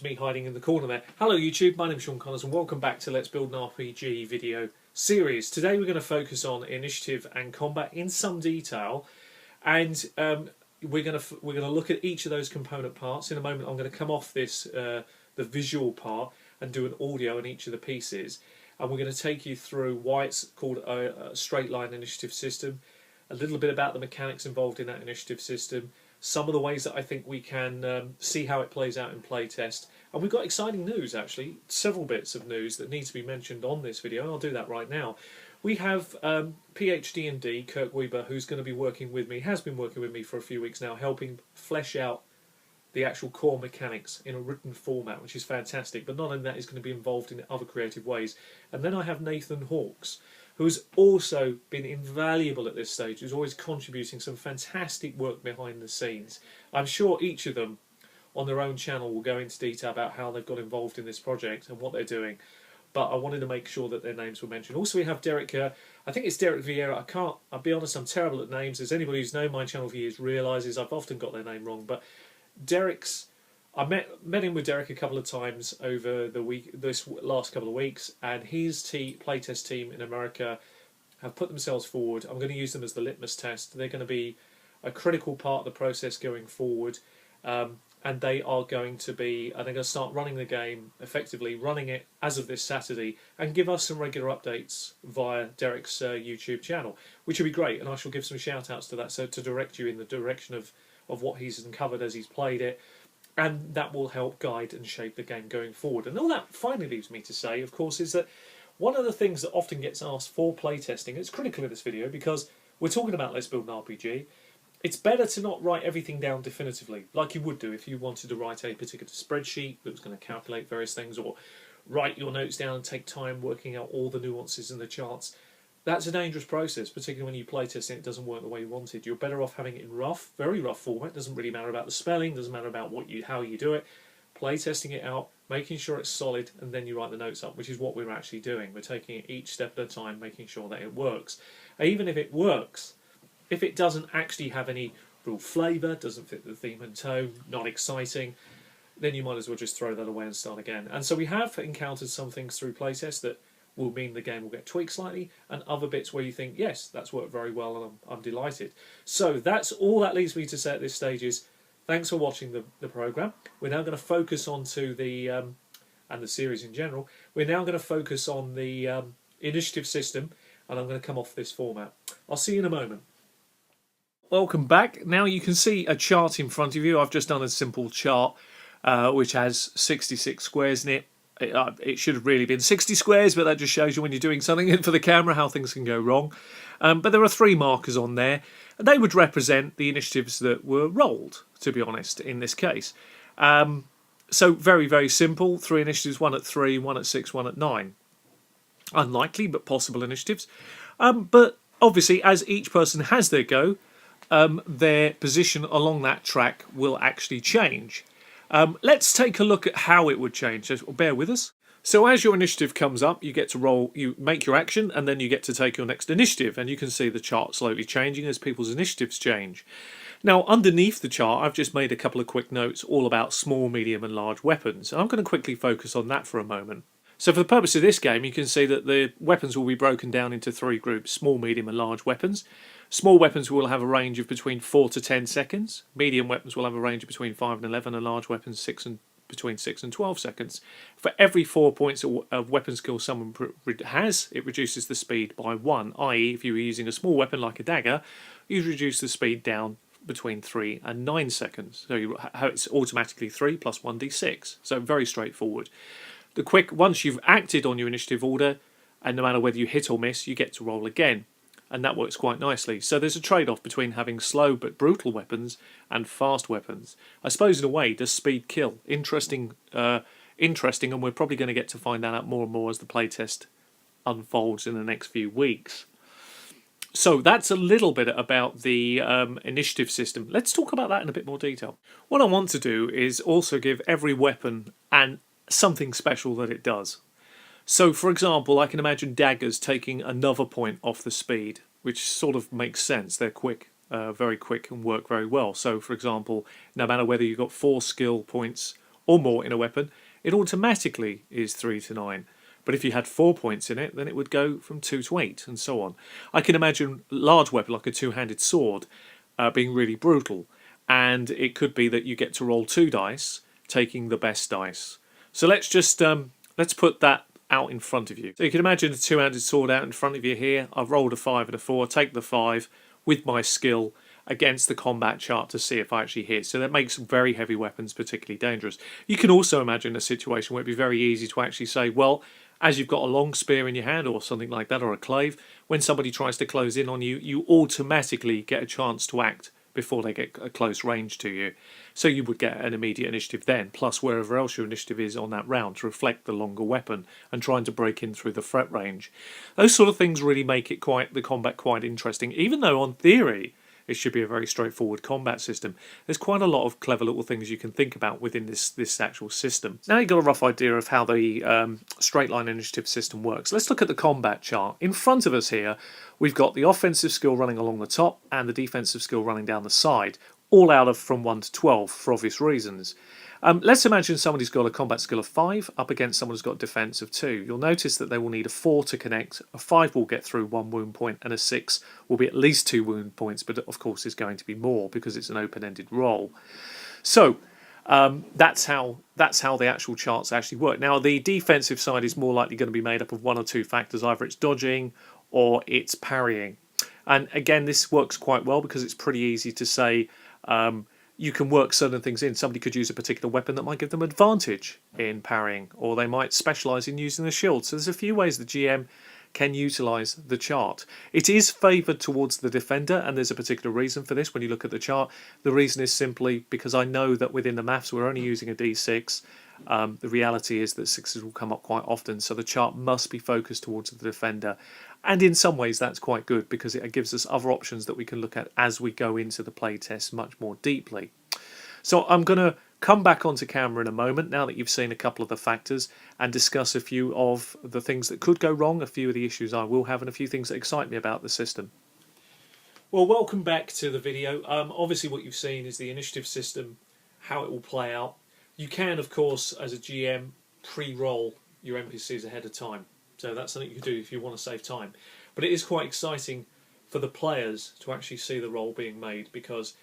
towards me hiding in the corner there. Hello YouTube, my name's Sean Connors and welcome back to Let's Build an RPG video series. Today we're going to focus on initiative and combat in some detail, and we're going to look at each of those component parts. In a moment I'm going to come off this the visual part and do an audio in each of the pieces, and we're going to take you through why it's called a straight line initiative system, a little bit about the mechanics involved in that initiative system, some of the ways that I think we can see how it plays out in playtest. And we've got exciting news, actually, several bits of news that need to be mentioned on this video, and I'll do that right now. We have PhD&D, Kirk Weber, who's going to be working with me, has been working with me for a few weeks now, helping flesh out the actual core mechanics in a written format, which is fantastic, but not only that, he's going to be involved in other creative ways. And then I have Nathan Hawkes, who's also been invaluable at this stage, who's always contributing some fantastic work behind the scenes. I'm sure each of them on their own channel will go into detail about how they've got involved in this project and what they're doing, but I wanted to make sure that their names were mentioned. Also we have Derek, I think it's Derek Vieira. I'll be honest, I'm terrible at names, as anybody who's known my channel for years realises I've often got their name wrong, but I met him with Derek a couple of times over this last couple of weeks, and his playtest team in America have put themselves forward. I'm going to use them as the litmus test. They're going to be a critical part of the process going forward, and they are going to start running the game, effectively running it as of this Saturday, and give us some regular updates via Derek's YouTube channel, which will be great, and I shall give some shout outs to that, so to direct you in the direction of what he's uncovered as he's played it. And that will help guide and shape the game going forward. And all that finally leaves me to say, of course, is that one of the things that often gets asked for playtesting, it's critical in this video because we're talking about Let's Build an RPG, it's better to not write everything down definitively, like you would do if you wanted to write a particular spreadsheet that was going to calculate various things, or write your notes down and take time working out all the nuances in the charts. That's a dangerous process, particularly when you playtest and it doesn't work the way you wanted. You're better off having it in rough, very rough format. Doesn't really matter about the spelling, doesn't matter about how you do it. Playtesting it out, making sure it's solid, and then you write the notes up, which is what we're actually doing. We're taking it each step at a time, making sure that it works. Even if it works, if it doesn't actually have any real flavour, doesn't fit the theme and tone, not exciting, then you might as well just throw that away and start again. And so we have encountered some things through playtest that will mean the game will get tweaked slightly, and other bits where you think, yes, that's worked very well, and I'm delighted. So that's all that leaves me to say at this stage is, thanks for watching the programme. We're now going to focus on to and the series in general, we're now going to focus on the initiative system, and I'm going to come off this format. I'll see you in a moment. Welcome back. Now you can see a chart in front of you. I've just done a simple chart which has 66 squares in it. It should have really been 60 squares, but that just shows you when you're doing something for the camera how things can go wrong. But there are 3 markers on there, and they would represent the initiatives that were rolled, to be honest, in this case. So very, very simple. 3 initiatives, 1 at 3, 1 at 6, 1 at 9. Unlikely, but possible initiatives. But obviously, as each person has their go, their position along that track will actually change. Let's take a look at how it would change, so bear with us. So as your initiative comes up, you get to roll, you make your action, and then you get to take your next initiative, and you can see the chart slowly changing as people's initiatives change. Now underneath the chart I've just made a couple of quick notes all about small, medium and large weapons, and I'm going to quickly focus on that for a moment. So for the purpose of this game, you can see that the weapons will be broken down into 3 groups: small, medium and large weapons. Small weapons will have a range of between 4 to 10 seconds. Medium weapons will have a range of between 5 and 11, and large weapons between 6 and 12 seconds. For every 4 points of weapon skill someone has, it reduces the speed by 1, i.e. if you were using a small weapon like a dagger, you reduce the speed down between 3 and 9 seconds. So it's automatically 3 plus 1d6. So very straightforward. Once you've acted on your initiative order, and no matter whether you hit or miss, you get to roll again. And that works quite nicely. So there's a trade-off between having slow but brutal weapons and fast weapons. I suppose in a way, does speed kill? Interesting, and we're probably going to get to find that out more and more as the playtest unfolds in the next few weeks. So that's a little bit about the initiative system. Let's talk about that in a bit more detail. What I want to do is also give every weapon something special that it does. So, for example, I can imagine daggers taking another point off the speed, which sort of makes sense. They're quick, very quick, and work very well. So, for example, no matter whether you've got 4 skill points or more in a weapon, it automatically is 3 to 9. But if you had 4 points in it, then it would go from 2 to 8, and so on. I can imagine a large weapon like a two-handed sword being really brutal, and it could be that you get to roll 2 dice, taking the best dice. So let's put that out in front of you. So you can imagine a two-handed sword out in front of you here. I've rolled a 5 and a 4. Take the 5 with my skill against the combat chart to see if I actually hit. So that makes very heavy weapons particularly dangerous. You can also imagine a situation where it'd be very easy to actually say, well, as you've got a long spear in your hand or something like that, or a clave, when somebody tries to close in on you, you automatically get a chance to act before they get a close range to you. So you would get an immediate initiative then, plus wherever else your initiative is on that round to reflect the longer weapon and trying to break in through the threat range. Those sort of things really make it the combat quite interesting, even though on theory it should be a very straightforward combat system. There's quite a lot of clever little things you can think about within this actual system. Now you've got a rough idea of how the straight line initiative system works. Let's look at the combat chart. In front of us here, we've got the offensive skill running along the top and the defensive skill running down the side, all out of from 1 to 12 for obvious reasons. Let's imagine somebody's got a combat skill of 5 up against someone who's got defense of 2. You'll notice that they will need a 4 to connect, a 5 will get through 1 wound point, and a 6 will be at least 2 wound points, but of course is going to be more because it's an open-ended roll. So that's how the actual charts actually work. Now the defensive side is more likely going to be made up of 1 or 2 factors, either it's dodging or it's parrying. And again, this works quite well because it's pretty easy to say you can work certain things in. Somebody could use a particular weapon that might give them advantage in parrying, or they might specialise in using the shield. So there's a few ways the GM can utilise the chart. It is favoured towards the defender, and there's a particular reason for this when you look at the chart. The reason is simply because I know that within the maths we're only using a d6. The reality is that 6s will come up quite often, so the chart must be focused towards the defender. And in some ways that's quite good because it gives us other options that we can look at as we go into the playtest much more deeply. So I'm going to come back onto camera in a moment now that you've seen a couple of the factors and discuss a few of the things that could go wrong, a few of the issues I will have, and a few things that excite me about the system. Well, welcome back to the video. Obviously what you've seen is the initiative system, how it will play out. You can, of course, as a GM, pre-roll your NPCs ahead of time. So that's something you can do if you want to save time. But it is quite exciting for the players to actually see the roll being made, because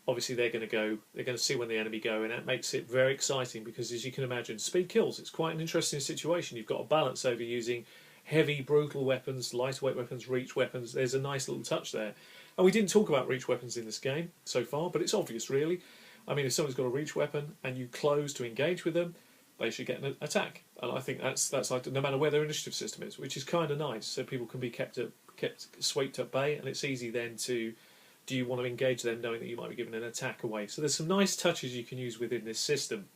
obviously they're going to see when the enemy go, and that makes it very exciting because, as you can imagine, speed kills. It's quite an interesting situation. You've got a balance over using heavy, brutal weapons, lightweight weapons, reach weapons. There's a nice little touch there. And we didn't talk about reach weapons in this game so far, but it's obvious, really. I mean, if someone's got a reach weapon and you close to engage with them, they should get an attack. And I think that's like, no matter where their initiative system is, which is kind of nice, so people can be kept swept at bay, and it's easy then to, do you want to engage them knowing that you might be giving an attack away? So there's some nice touches you can use within this system.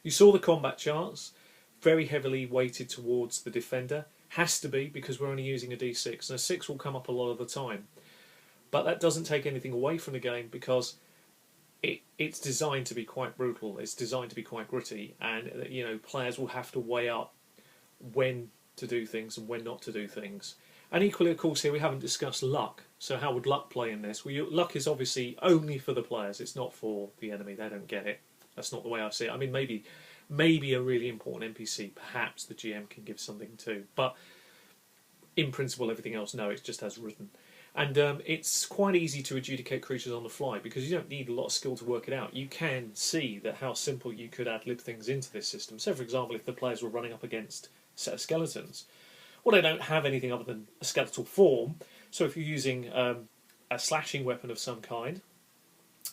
You saw the combat charts, very heavily weighted towards the defender. Has to be, because we're only using a d6, and a 6 will come up a lot of the time. But that doesn't take anything away from the game, because it's designed to be quite brutal. It's designed to be quite gritty, and players will have to weigh up when to do things and when not to do things. And equally, of course, here we haven't discussed luck. So how would luck play in this? Well, luck is obviously only for the players. It's not for the enemy. They don't get it. That's not the way I see it. I mean, maybe a really important NPC, perhaps the GM can give something to. But in principle, everything else, no, it's just as written. And it's quite easy to adjudicate creatures on the fly because you don't need a lot of skill to work it out. You can see that how simple you could ad-lib things into this system. So, for example, if the players were running up against a set of skeletons, well, they don't have anything other than a skeletal form. So if you're using a slashing weapon of some kind,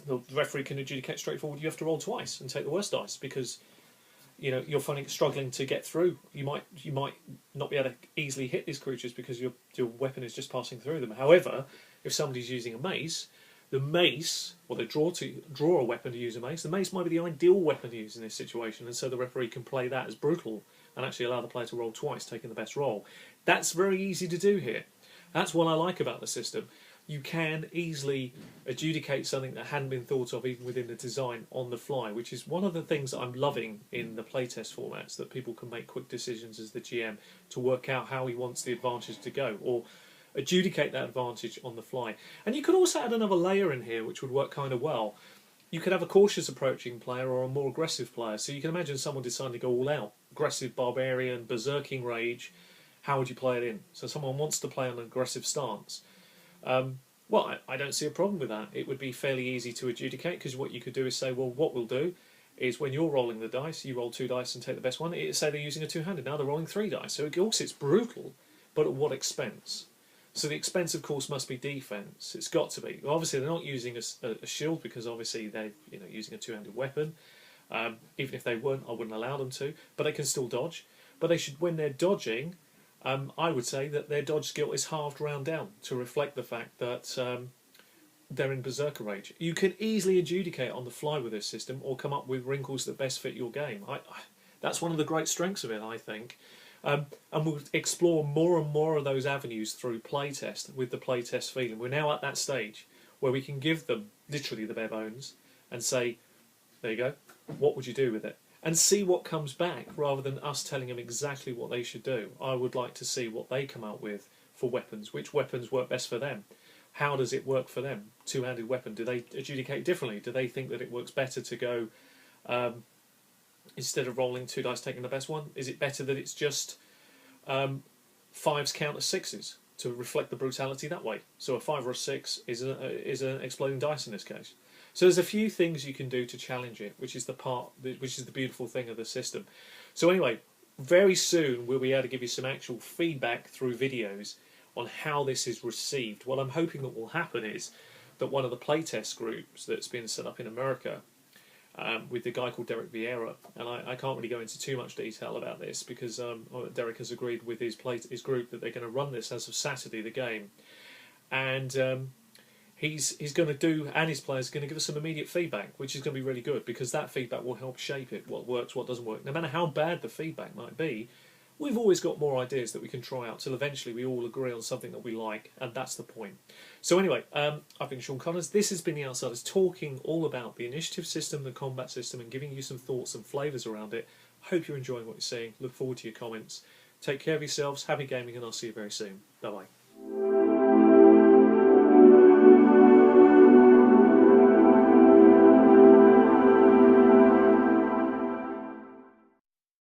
the referee can adjudicate straightforward. You have to roll twice and take the worst dice because you're struggling to get through. You might not be able to easily hit these creatures because your weapon is just passing through them. However, if somebody's using a mace, the mace, or they draw a weapon to use a mace, the mace might be the ideal weapon to use in this situation, and so the referee can play that as brutal and actually allow the player to roll twice, taking the best roll. That's very easy to do here. That's what I like about the system. You can easily adjudicate something that hadn't been thought of even within the design on the fly, which is one of the things that I'm loving in the playtest formats, that people can make quick decisions as the GM to work out how he wants the advantage to go, or adjudicate that advantage on the fly. And you could also add another layer in here which would work kind of well. you could have a cautious approaching player or a more aggressive player. So you can imagine someone deciding to go all out, aggressive barbarian, berserking rage. How would you play it in? So someone wants to play an aggressive stance. Well, I don't see a problem with that. It would be fairly easy to adjudicate, because what you could do is say, well, what we'll do is when you're rolling the dice, you roll 2 dice and take the best one. Say they're using a two-handed, now they're rolling 3 dice. So of course it's brutal, but at what expense? So the expense, of course, must be defense. It's got to be. Well, obviously, they're not using a shield, because obviously they're using a two-handed weapon. Even if they weren't, I wouldn't allow them to. But they can still dodge. But they should, when they're dodging, I would say that their dodge skill is halved round down to reflect the fact that they're in berserker rage. You can easily adjudicate on the fly with this system, or come up with wrinkles that best fit your game. That's one of the great strengths of it, I think. And we'll explore more and more of those avenues through playtest, with the playtest feeling. We're now at that stage where we can give them literally the bare bones and say, there you go, what would you do with it? And see what comes back, rather than us telling them exactly what they should do. I would like to see what they come up with for weapons. Which weapons work best for them? How does it work for them? Two-handed weapon, do they adjudicate differently? Do they think that it works better to go, instead of rolling 2 dice taking the best one, is it better that it's just 5s count as 6s to reflect the brutality that way? So a 5 or a 6 is an exploding dice in this case. So there's a few things you can do to challenge it, which is the beautiful thing of the system. So anyway, very soon we'll be able to give you some actual feedback through videos on how this is received. What I'm hoping that will happen is that one of the playtest groups that's been set up in America, with the guy called Derek Vieira, and I can't really go into too much detail about this, because Derek has agreed with his group that they're going to run this as of Saturday, the game, and he's going to do, and his players are going to give us some immediate feedback, which is going to be really good, because that feedback will help shape it, what works, what doesn't work. No matter how bad the feedback might be, we've always got more ideas that we can try out till eventually we all agree on something that we like, and that's the point. So anyway, I've been Sean Connors. This has been The Outsiders, talking all about the initiative system, the combat system, and giving you some thoughts and flavours around it. Hope you're enjoying what you're seeing. Look forward to your comments. Take care of yourselves, happy gaming, and I'll see you very soon. Bye-bye.